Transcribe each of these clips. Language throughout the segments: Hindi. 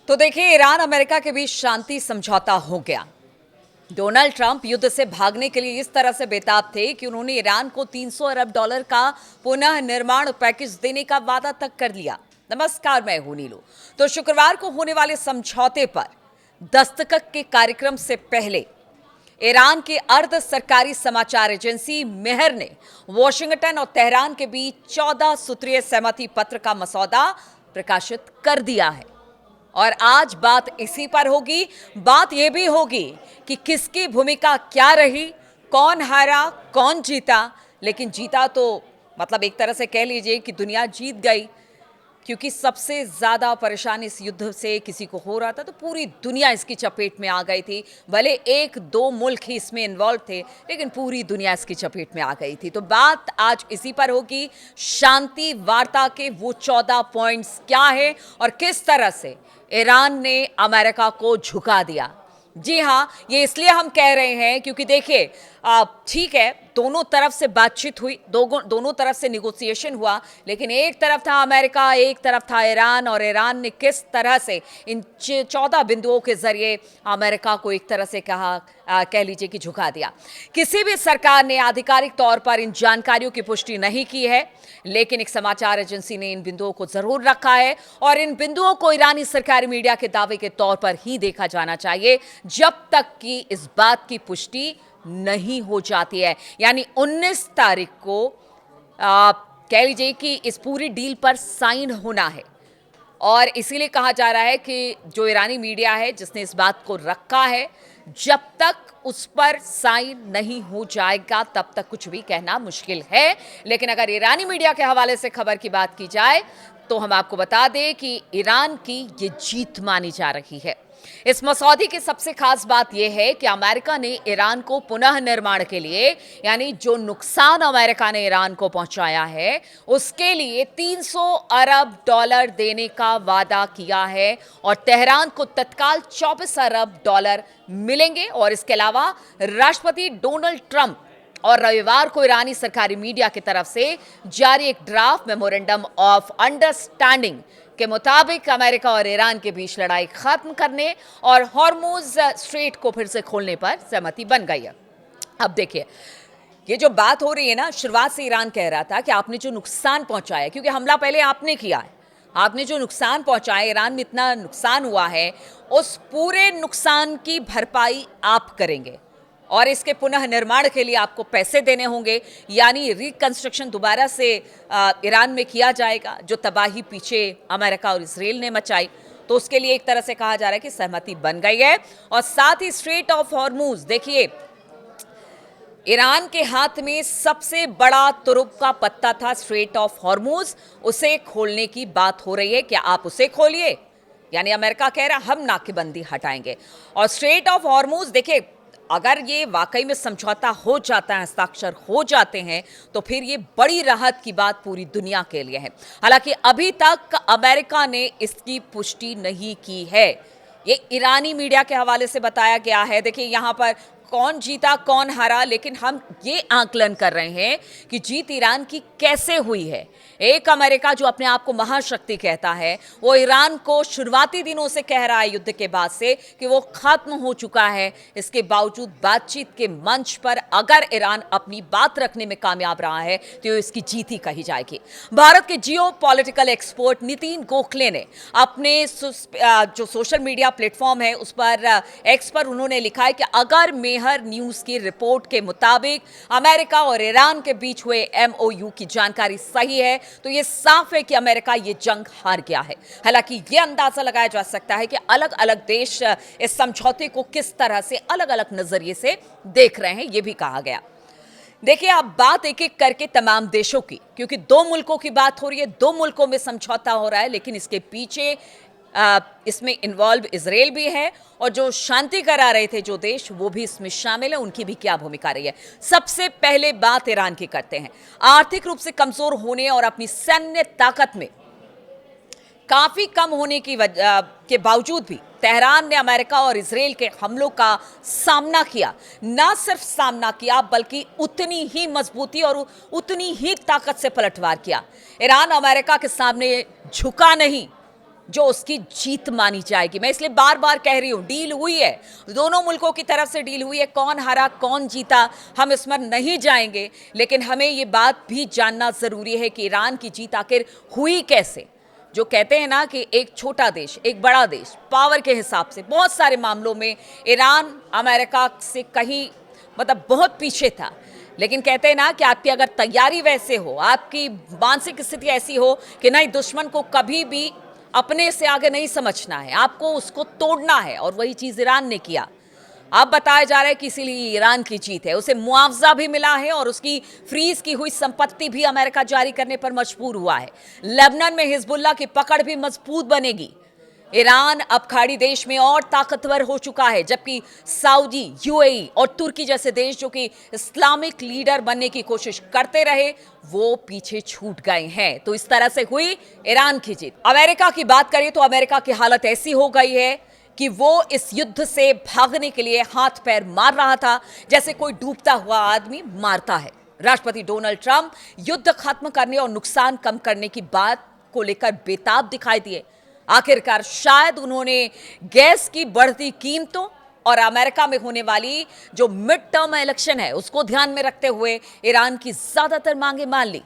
तो देखिए, ईरान अमेरिका के बीच शांति समझौता हो गया। डोनाल्ड ट्रंप युद्ध से भागने के लिए इस तरह से बेताब थे कि उन्होंने ईरान को 300 अरब डॉलर का पुनः निर्माण पैकेज देने का वादा तक कर लिया। नमस्कार, मैं हूं नीलू। तो शुक्रवार को होने वाले समझौते पर दस्तखत के कार्यक्रम से पहले ईरान की अर्ध सरकारी समाचार एजेंसी मेहर ने वॉशिंगटन और तेहरान के बीच 14 सूत्रीय सहमति पत्र का मसौदा प्रकाशित कर दिया है। और आज बात इसी पर होगी। बात यह भी होगी कि किसकी भूमिका क्या रही, कौन हारा, कौन जीता। लेकिन जीता तो मतलब एक तरह से कह लीजिए कि दुनिया जीत गई, क्योंकि सबसे ज्यादा परेशानी इस युद्ध से किसी को हो रहा था तो पूरी दुनिया इसकी चपेट में आ गई थी। भले एक दो मुल्क ही इसमें इन्वॉल्व थे, लेकिन पूरी दुनिया इसकी चपेट में आ गई थी। तो बात आज इसी पर होगी, शांति वार्ता के वो 14 पॉइंट्स क्या है और किस तरह से ईरान ने अमेरिका को झुका दिया। जी हाँ, ये इसलिए हम कह रहे हैं क्योंकि देखिए, ठीक है, दोनों तरफ से बातचीत हुई, दोनों तरफ से निगोसिएशन हुआ, लेकिन एक तरफ था अमेरिका, एक तरफ था ईरान। और ईरान ने किस तरह से इन 14 बिंदुओं के जरिए अमेरिका को एक तरह से कह लीजिए कि झुका दिया। किसी भी सरकार ने आधिकारिक तौर पर इन जानकारियों की पुष्टि नहीं की है, लेकिन एक समाचार एजेंसी ने इन बिंदुओं को जरूर रखा है। और इन बिंदुओं को ईरानी सरकारी मीडिया के दावे के तौर पर ही देखा जाना चाहिए, जब तक कि इस बात की पुष्टि नहीं हो जाती है। यानी 19 तारीख को कह लीजिए कि इस पूरी डील पर साइन होना है। और इसीलिए कहा जा रहा है कि जो ईरानी मीडिया है जिसने इस बात को रखा है, जब तक उस पर साइन नहीं हो जाएगा तब तक कुछ भी कहना मुश्किल है। लेकिन अगर ईरानी मीडिया के हवाले से खबर की बात की जाए तो हम आपको बता दें कि ईरान की ये जीत मानी जा रही है। इस मसौदे की सबसे खास बात यह है कि अमेरिका ने ईरान को पुनः निर्माण के लिए, यानी जो नुकसान अमेरिका ने ईरान को पहुंचाया है, उसके लिए 300 अरब डॉलर देने का वादा किया है। और तेहरान को तत्काल 24 अरब डॉलर मिलेंगे। और इसके अलावा राष्ट्रपति डोनाल्ड ट्रंप और रविवार को ईरानी सरकारी मीडिया की तरफ से जारी एक ड्राफ्ट मेमोरेंडम ऑफ अंडरस्टैंडिंग के मुताबिक अमेरिका और ईरान के बीच लड़ाई खत्म करने और हॉर्मुज स्ट्रेट को फिर से खोलने पर सहमति बन गई है। अब देखिए, ये जो बात हो रही है ना, शुरुआत से ईरान कह रहा था कि आपने जो नुकसान पहुंचाया, क्योंकि हमला पहले आपने किया है, आपने जो नुकसान पहुंचाया, ईरान में इतना नुकसान हुआ है, उस पूरे नुकसान की भरपाई आप करेंगे और इसके पुनः निर्माण के लिए आपको पैसे देने होंगे। यानी रिकंस्ट्रक्शन दोबारा से ईरान में किया जाएगा, जो तबाही पीछे अमेरिका और इजराइल ने मचाई। तो उसके लिए एक तरह से कहा जा रहा है कि सहमति बन गई है। और साथ ही स्ट्रेट ऑफ हॉर्मुज, देखिए, ईरान के हाथ में सबसे बड़ा तुरुप का पत्ता था स्ट्रेट ऑफ हॉर्मुज, उसे खोलने की बात हो रही है। क्या आप उसे खोलिए? यानी अमेरिका कह रहा हम नाकेबंदी हटाएंगे। और स्ट्रेट ऑफ हॉर्मुज, देखिए, अगर ये वाकई में समझौता हो जाता है, हस्ताक्षर हो जाते हैं, तो फिर ये बड़ी राहत की बात पूरी दुनिया के लिए है। हालांकि अभी तक अमेरिका ने इसकी पुष्टि नहीं की है। ये ईरानी मीडिया के हवाले से बताया गया है। देखिए, यहाँ पर कौन जीता कौन हारा, लेकिन हम ये आकलन कर रहे हैं कि जीत ईरान की कैसे हुई है। एक अमेरिका जो अपने आप को महाशक्ति कहता है, वो ईरान को शुरुआती दिनों से कह रहा है युद्ध के बाद से कि वो खत्म हो चुका है। इसके बावजूद बातचीत के मंच पर अगर ईरान अपनी बात रखने में कामयाब रहा है तो इसकी जीत ही कही जाएगी। भारत के जियो पॉलिटिकल एक्सपर्ट नितिन गोखले ने अपने जो सोशल मीडिया प्लेटफॉर्म है उस पर, एक्स पर, उन्होंने लिखा है कि अगर मेहर न्यूज की रिपोर्ट के मुताबिक अमेरिका और ईरान के बीच हुए एमओयू की जानकारी सही है तो ये साफ है कि अमेरिका ये जंग हार गया है। हालांकि ये अंदाजा लगाया जा सकता है कि अलग अलग देश इस समझौते को किस तरह से अलग अलग नजरिए से देख रहे हैं, ये भी कहा गया। देखिए, अब बात एक एक करके तमाम देशों की, क्योंकि दो मुल्कों की बात हो रही है, दो मुल्कों में समझौता हो रहा है, लेकिन इसके पीछे इसमें इन्वॉल्व इजराइल भी है और जो शांति करा रहे थे जो देश, वो भी इसमें शामिल है। उनकी भी क्या भूमिका रही है। सबसे पहले बात ईरान की करते हैं। आर्थिक रूप से कमजोर होने और अपनी सैन्य ताकत में काफी कम होने के बावजूद भी तेहरान ने अमेरिका और इजराइल के हमलों का सामना किया। ना सिर्फ सामना किया बल्कि उतनी ही मजबूती और उतनी ही ताकत से पलटवार किया। ईरान अमेरिका के सामने झुका नहीं, जो उसकी जीत मानी जाएगी। मैं इसलिए बार बार कह रही हूं, डील हुई है, दोनों मुल्कों की तरफ से डील हुई है। कौन हारा कौन जीता हम इसमें नहीं जाएंगे, लेकिन हमें ये बात भी जानना जरूरी है कि ईरान की जीत आखिर हुई कैसे। जो कहते हैं ना कि एक छोटा देश एक बड़ा देश, पावर के हिसाब से बहुत सारे मामलों में ईरान अमेरिका से कहीं मतलब बहुत पीछे था, लेकिन कहते हैं ना कि आपकी अगर तैयारी वैसे हो, आपकी मानसिक स्थिति ऐसी हो कि नहीं, दुश्मन को कभी भी अपने से आगे नहीं समझना है, आपको उसको तोड़ना है, और वही चीज ईरान ने किया। अब बताया जा रहा है कि इसीलिए ईरान की जीत है। उसे मुआवजा भी मिला है और उसकी फ्रीज की हुई संपत्ति भी अमेरिका जारी करने पर मजबूर हुआ है। लेबनान में हिजबुल्लाह की पकड़ भी मजबूत बनेगी। ईरान अब खाड़ी देश में और ताकतवर हो चुका है, जबकि सऊदी, यूएई और तुर्की जैसे देश जो कि इस्लामिक लीडर बनने की कोशिश करते रहे, वो पीछे छूट गए हैं। तो इस तरह से हुई ईरान की जीत। अमेरिका की बात करें तो अमेरिका की हालत ऐसी हो गई है कि वो इस युद्ध से भागने के लिए हाथ पैर मार रहा था, जैसे कोई डूबता हुआ आदमी मारता है। राष्ट्रपति डोनाल्ड ट्रंप युद्ध खत्म करने और नुकसान कम करने की बात को लेकर बेताब दिखाई दिए। आखिरकार शायद उन्होंने गैस की बढ़ती कीमतों और अमेरिका में होने वाली जो मिड टर्म इलेक्शन है उसको ध्यान में रखते हुए ईरान की ज्यादातर मांगे मान ली।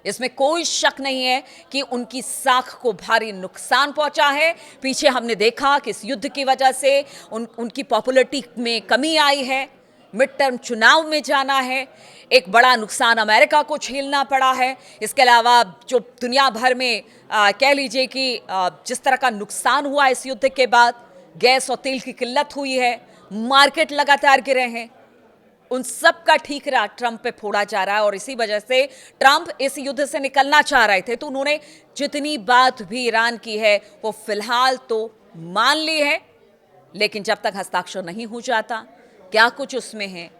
इसमें कोई शक नहीं है कि उनकी साख को भारी नुकसान पहुंचा है। पीछे हमने देखा कि इस युद्ध की वजह से उनकी पॉपुलैरिटी में कमी आई है, मिड टर्म चुनाव में जाना है, एक बड़ा नुकसान अमेरिका को झेलना पड़ा है। इसके अलावा जो दुनिया भर में कह लीजिए कि जिस तरह का नुकसान हुआ इस युद्ध के बाद, गैस और तेल की किल्लत हुई है, मार्केट लगातार गिरे हैं, उन सब का ठीकरा ट्रंप पे फोड़ा जा रहा है। और इसी वजह से ट्रंप इस युद्ध से निकलना चाह रहे थे, तो उन्होंने जितनी बात भी ईरान की है वो फिलहाल तो मान ली है, लेकिन जब तक हस्ताक्षर नहीं हो जाता क्या कुछ उसमें है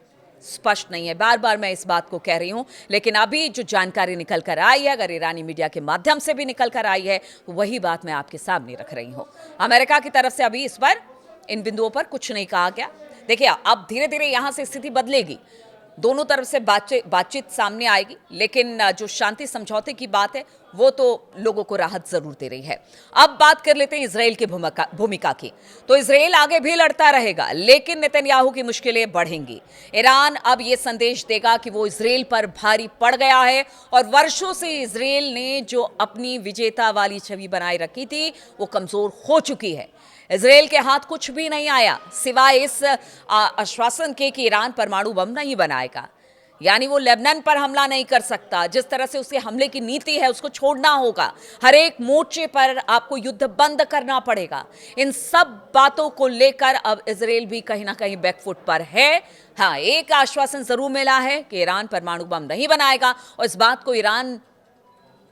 स्पष्ट नहीं है। बार बार मैं इस बात को कह रही हूं, लेकिन अभी जो जानकारी निकल कर आई है, अगर ईरानी मीडिया के माध्यम से भी निकल कर आई है, वही बात मैं आपके सामने रख रही हूं। अमेरिका की तरफ से अभी इस पर इन बिंदुओं पर कुछ नहीं कहा गया। देखिए, अब धीरे धीरे यहां से स्थिति बदलेगी, दोनों तरफ से बातचीत सामने आएगी, लेकिन जो शांति समझौते की बात है वो तो लोगों को राहत जरूर दे रही है। अब बात कर लेते हैं इजराइल की भूमिका की। तो इजराइल आगे भी लड़ता रहेगा, लेकिन नेतन्याहू की मुश्किलें बढ़ेंगी। ईरान अब ये संदेश देगा कि वो इजराइल पर भारी पड़ गया है, और वर्षों से इजराइल ने जो अपनी विजेता वाली छवि बनाए रखी थी वो कमजोर हो चुकी है। इजराइल के हाथ कुछ भी नहीं आया सिवाय इस आश्वासन के कि ईरान परमाणु बम नहीं बनाएगा, यानी वो लेबनान पर हमला नहीं कर सकता। जिस तरह से उसके हमले की नीति है उसको छोड़ना होगा, हर एक मोर्चे पर आपको युद्ध बंद करना पड़ेगा। इन सब बातों को लेकर अब इजराइल भी कहीं ना कहीं बैकफुट पर है। हाँ, एक आश्वासन जरूर मिला है कि ईरान परमाणु बम नहीं बनाएगा, और इस बात को ईरान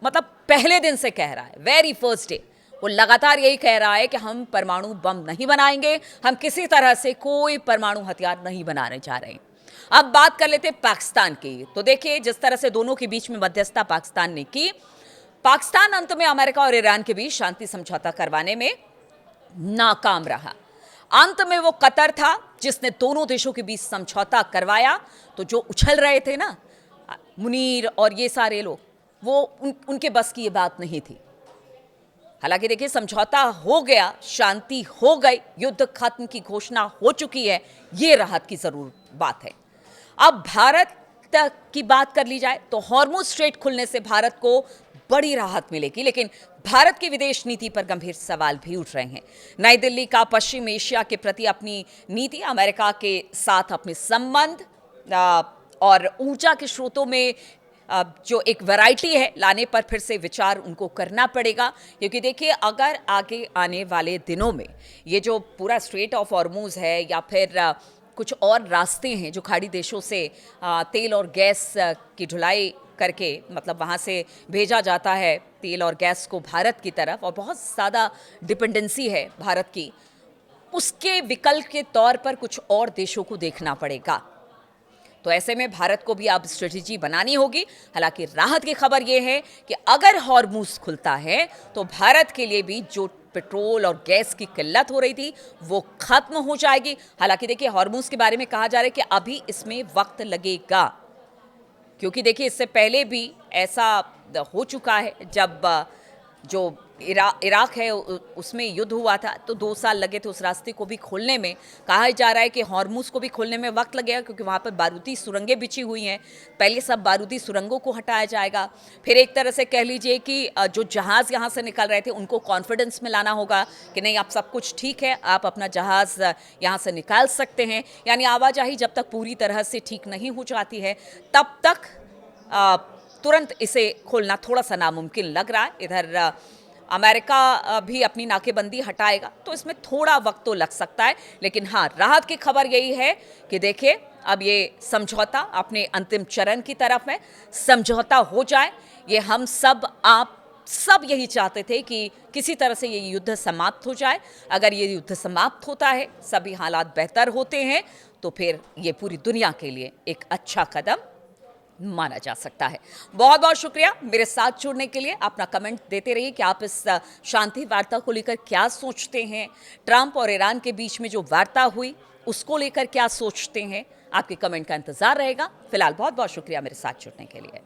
मतलब पहले दिन से कह रहा है, वेरी फर्स्ट डे वो लगातार यही कह रहा है कि हम परमाणु बम नहीं बनाएंगे, हम किसी तरह से कोई परमाणु हथियार नहीं बनाने जा रहे हैं। अब बात कर लेते हैं पाकिस्तान की। तो देखिए, जिस तरह से दोनों के बीच में मध्यस्थता पाकिस्तान ने की, पाकिस्तान अंत में अमेरिका और ईरान के बीच शांति समझौता करवाने में नाकाम रहा। अंत में वो कतर था जिसने दोनों देशों के बीच समझौता करवाया। तो जो उछल रहे थे ना मुनीर और ये सारे लोग, वो उनके बस की ये बात नहीं थी। हालांकि देखिए, समझौता हो गया, शांति हो गई, युद्ध खत्म की घोषणा हो चुकी है, ये राहत की जरूर बात है। अब भारत की बात कर ली जाए तो हॉर्मुज स्ट्रेट खुलने से भारत को बड़ी राहत मिलेगी, लेकिन भारत की विदेश नीति पर गंभीर सवाल भी उठ रहे हैं। नई दिल्ली का पश्चिम एशिया के प्रति अपनी नीति, अमेरिका के साथ अपने संबंध और ऊर्जा के स्रोतों में जो एक वैरायटी है लाने पर फिर से विचार उनको करना पड़ेगा। क्योंकि देखिए, अगर आगे आने वाले दिनों में ये जो पूरा स्ट्रेट ऑफ हॉर्मुज है या फिर कुछ और रास्ते हैं जो खाड़ी देशों से तेल और गैस की ढुलाई करके, मतलब वहाँ से भेजा जाता है तेल और गैस को भारत की तरफ, और बहुत ज़्यादा डिपेंडेंसी है भारत की, उसके विकल्प के तौर पर कुछ और देशों को देखना पड़ेगा। तो ऐसे में भारत को भी अब स्ट्रेटेजी बनानी होगी। हालांकि राहत की खबर यह है कि अगर हॉर्मुज खुलता है तो भारत के लिए भी जो पेट्रोल और गैस की किल्लत हो रही थी वो खत्म हो जाएगी। हालांकि देखिए, हॉर्मुज के बारे में कहा जा रहा है कि अभी इसमें वक्त लगेगा, क्योंकि देखिए इससे पहले भी ऐसा हो चुका है जब जो इराक है उसमें युद्ध हुआ था तो 2 साल लगे थे उस रास्ते को भी खोलने में। कहा जा रहा है कि हॉर्मुज़ को भी खोलने में वक्त लगेगा क्योंकि वहाँ पर बारूदी सुरंगें बिछी हुई हैं। पहले सब बारूदी सुरंगों को हटाया जाएगा, फिर एक तरह से कह लीजिए कि जो जहाज़ यहाँ से निकल रहे थे उनको कॉन्फिडेंस में लाना होगा कि नहीं, आप सब कुछ ठीक है, आप अपना जहाज़ यहाँ से निकाल सकते हैं। यानी आवाजाही जब तक पूरी तरह से ठीक नहीं हो जाती है तब तक तुरंत इसे खोलना थोड़ा सा नामुमकिन लग रहा है। इधर अमेरिका भी अपनी नाकेबंदी हटाएगा तो इसमें थोड़ा वक्त तो लग सकता है, लेकिन हाँ, राहत की खबर यही है कि देखिए अब ये समझौता अपने अंतिम चरण की तरफ है। समझौता हो जाए, ये हम सब आप सब यही चाहते थे कि किसी तरह से ये युद्ध समाप्त हो जाए। अगर ये युद्ध समाप्त होता है, सभी हालात बेहतर होते हैं, तो फिर ये पूरी दुनिया के लिए एक अच्छा कदम माना जा सकता है। बहुत बहुत शुक्रिया मेरे साथ जुड़ने के लिए। अपना कमेंट देते रहिए कि आप इस शांति वार्ता को लेकर क्या सोचते हैं। ट्रंप और ईरान के बीच में जो वार्ता हुई उसको लेकर क्या सोचते हैं। आपके कमेंट का इंतजार रहेगा। फिलहाल बहुत बहुत शुक्रिया मेरे साथ जुड़ने के लिए।